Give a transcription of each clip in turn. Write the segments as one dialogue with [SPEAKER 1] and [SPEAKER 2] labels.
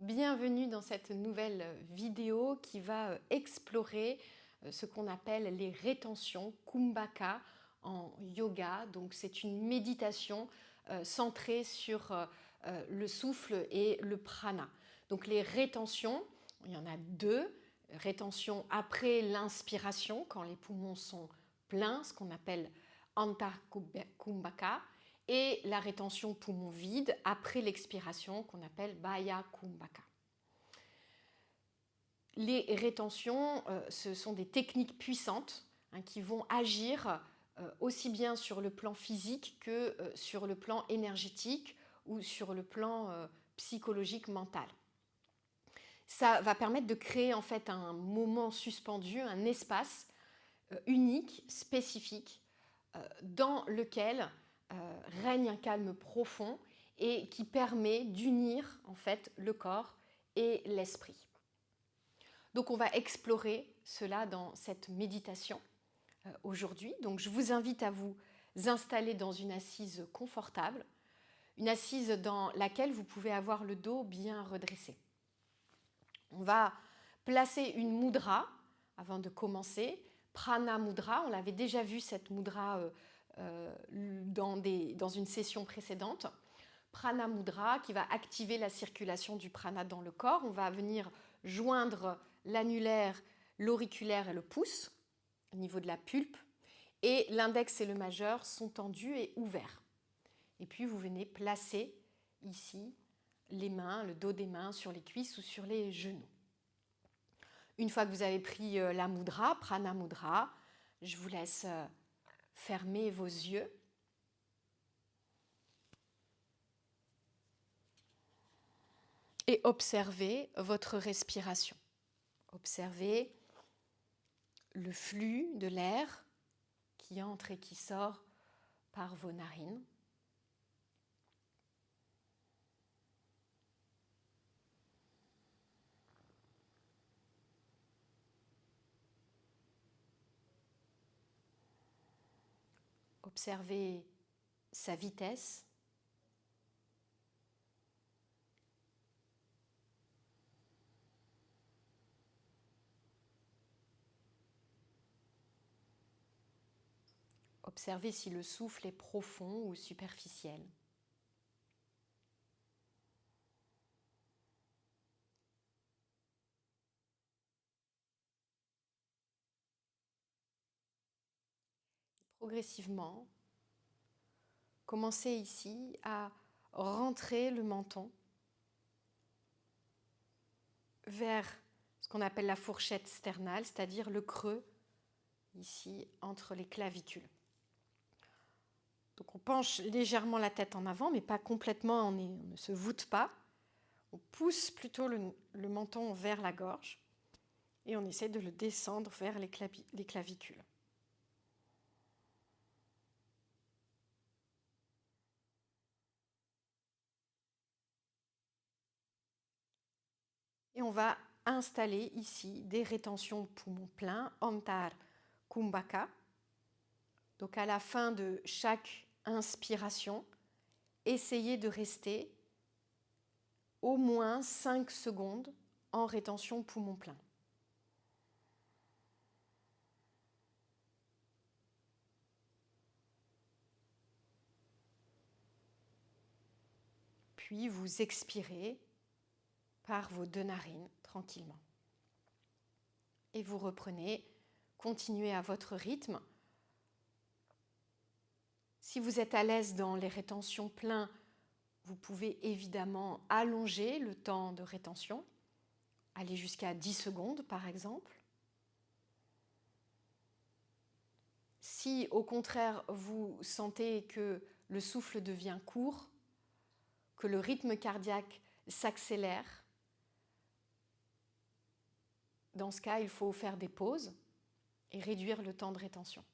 [SPEAKER 1] Bienvenue dans cette nouvelle vidéo qui va explorer ce qu'on appelle les rétentions Kumbhaka en yoga. Donc c'est une méditation centrée sur le souffle et le prana. Donc les rétentions, il y en a deux. Rétention après l'inspiration, quand les poumons sont pleins, ce qu'on appelle Kumbhaka, et la rétention poumon vide après l'expiration qu'on appelle Baya Kumbhaka. Les rétentions, ce sont des techniques puissantes qui vont agir aussi bien sur le plan physique que sur le plan énergétique ou sur le plan psychologique mental. Ça va permettre de créer en fait un moment suspendu, un espace unique, spécifique, dans lequel règne un calme profond et qui permet d'unir en fait le corps et l'esprit. Donc on va explorer cela dans cette méditation aujourd'hui. Donc je vous invite à vous installer dans une assise confortable, une assise dans laquelle vous pouvez avoir le dos bien redressé. On va placer une mudra avant de commencer. Prana Mudra, on l'avait déjà vu cette mudra dans une session précédente. Prana Mudra qui va activer la circulation du prana dans le corps. On va venir joindre l'annulaire, l'auriculaire et le pouce au niveau de la pulpe. Et l'index et le majeur sont tendus et ouverts. Et puis vous venez placer ici les mains, le dos des mains sur les cuisses ou sur les genoux. Une fois que vous avez pris la mudra, Prana Mudra, je vous laisse fermer vos yeux. Et observez votre respiration. Observez le flux de l'air qui entre et qui sort par vos narines. Observez sa vitesse. Observez si le souffle est profond ou superficiel. Progressivement, commencez ici à rentrer le menton vers ce qu'on appelle la fourchette sternale, c'est-à-dire le creux ici entre les clavicules. Donc on penche légèrement la tête en avant, mais pas complètement, on ne se voûte pas. On pousse plutôt le menton vers la gorge et on essaie de le descendre vers les clavicules. Et on va installer ici des rétentions poumons pleins, Antar Kumbhaka. Donc à la fin de chaque inspiration, essayez de rester au moins 5 secondes en rétention poumon plein. Puis vous expirez par vos deux narines tranquillement. Et vous reprenez, continuez à votre rythme. Si vous êtes à l'aise dans les rétentions pleines, vous pouvez évidemment allonger le temps de rétention, aller jusqu'à 10 secondes par exemple. Si au contraire vous sentez que le souffle devient court, que le rythme cardiaque s'accélère, dans ce cas, il faut faire des pauses et réduire le temps de rétention.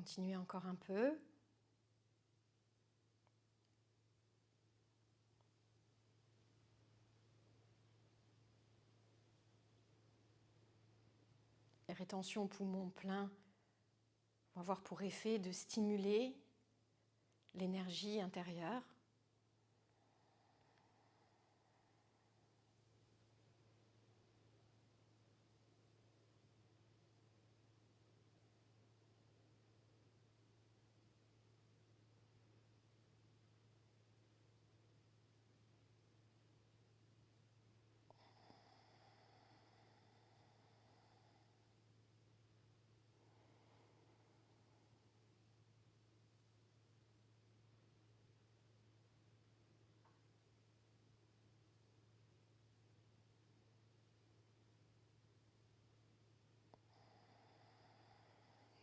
[SPEAKER 1] Continuez encore un peu. Les rétentions poumons pleins vont avoir pour effet de stimuler l'énergie intérieure.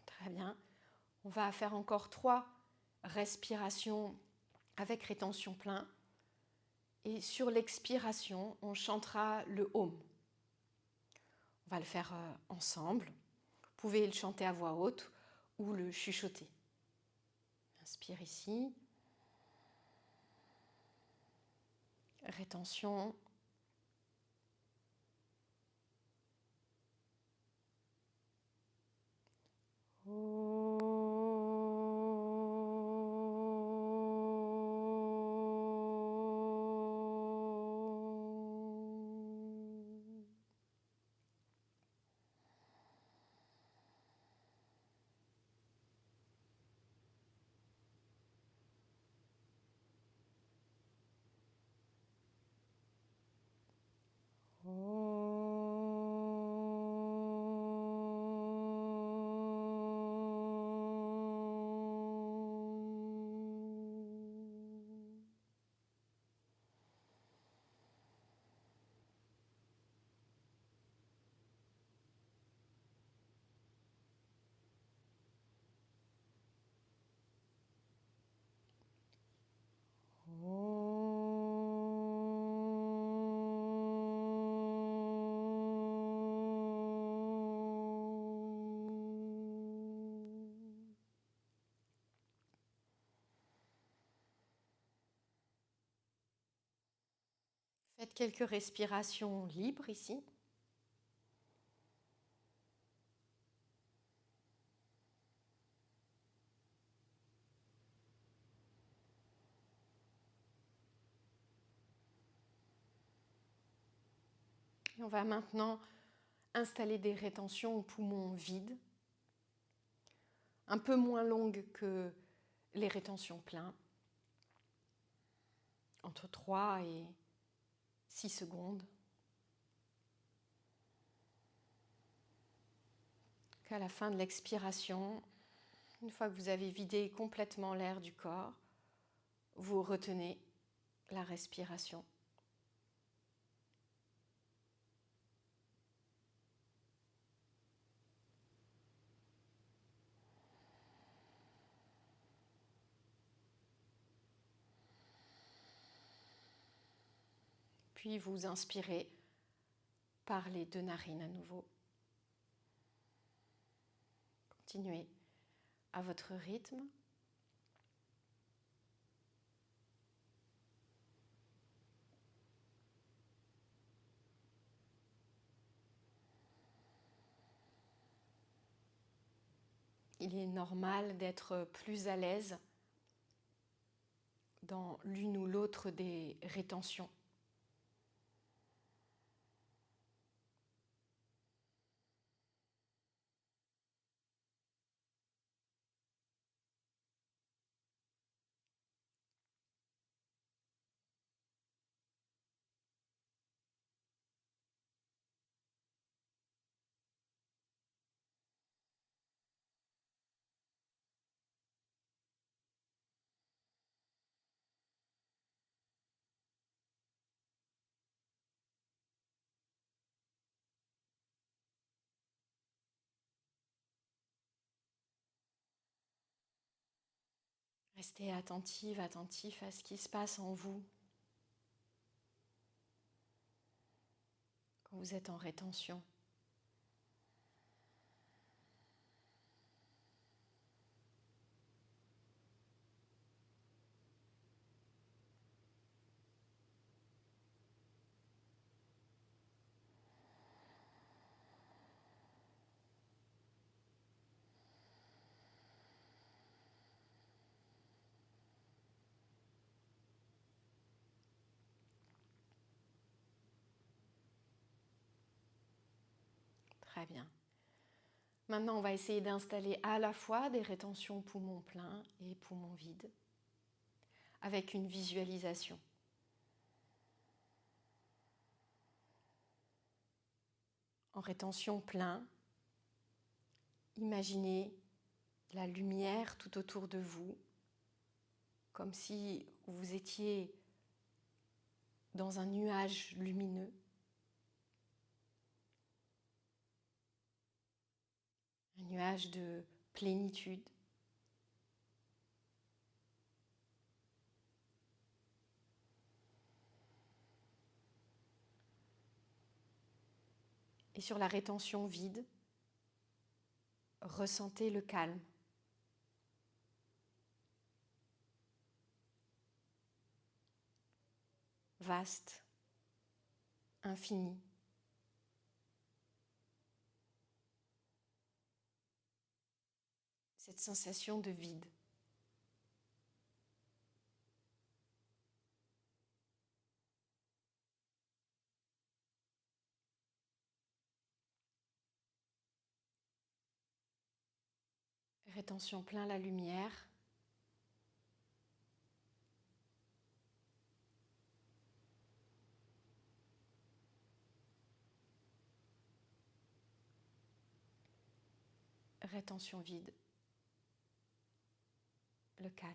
[SPEAKER 1] Très bien. On va faire encore 3 respirations avec rétention plein. Et sur l'expiration, on chantera le Om. On va le faire ensemble. Vous pouvez le chanter à voix haute ou le chuchoter. Inspire ici. Rétention. Faites quelques respirations libres ici. Et on va maintenant installer des rétentions aux poumons vides, un peu moins longues que les rétentions pleines, entre 3 et 6 secondes. À la fin de l'expiration, une fois que vous avez vidé complètement l'air du corps, vous retenez la respiration. Puis vous inspirez par les 2 narines à nouveau. Continuez à votre rythme. Il est normal d'être plus à l'aise dans l'une ou l'autre des rétentions. Restez attentive, attentif à ce qui se passe en vous quand vous êtes en rétention. Très bien. Maintenant, on va essayer d'installer à la fois des rétentions poumons pleins et poumons vides avec une visualisation. En rétention plein, imaginez la lumière tout autour de vous, comme si vous étiez dans un nuage lumineux. Un nuage de plénitude. Et sur la rétention vide, ressentez le calme. Vaste, infini. Cette sensation de vide. Rétention plein la lumière. Rétention vide. Le calme.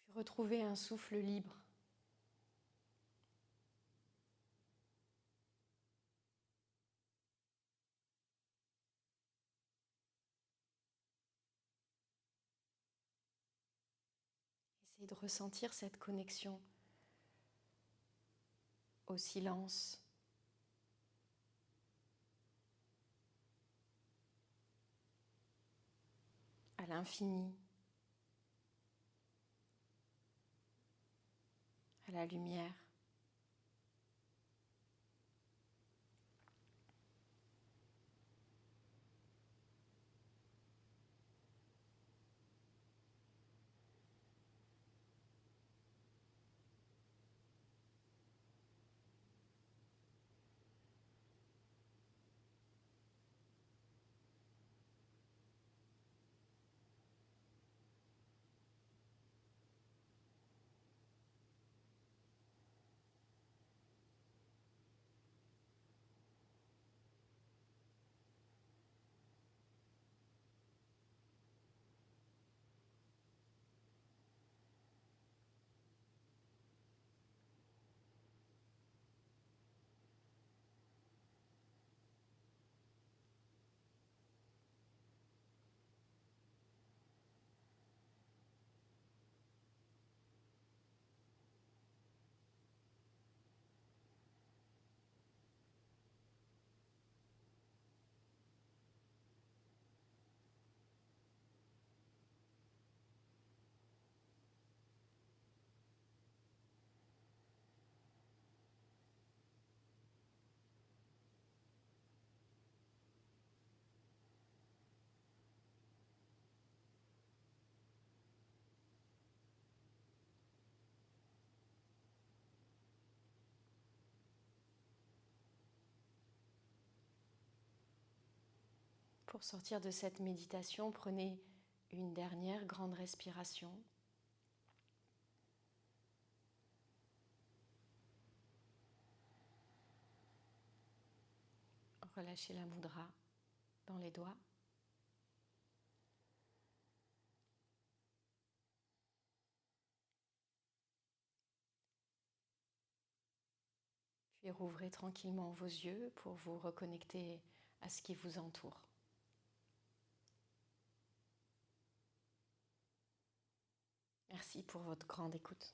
[SPEAKER 1] Puis retrouvez un souffle libre. Essayez de ressentir cette connexion au silence, à l'infini, à la lumière. Pour sortir de cette méditation, prenez une dernière grande respiration. Relâchez la mudra dans les doigts. Puis rouvrez tranquillement vos yeux pour vous reconnecter à ce qui vous entoure. Merci pour votre grande écoute.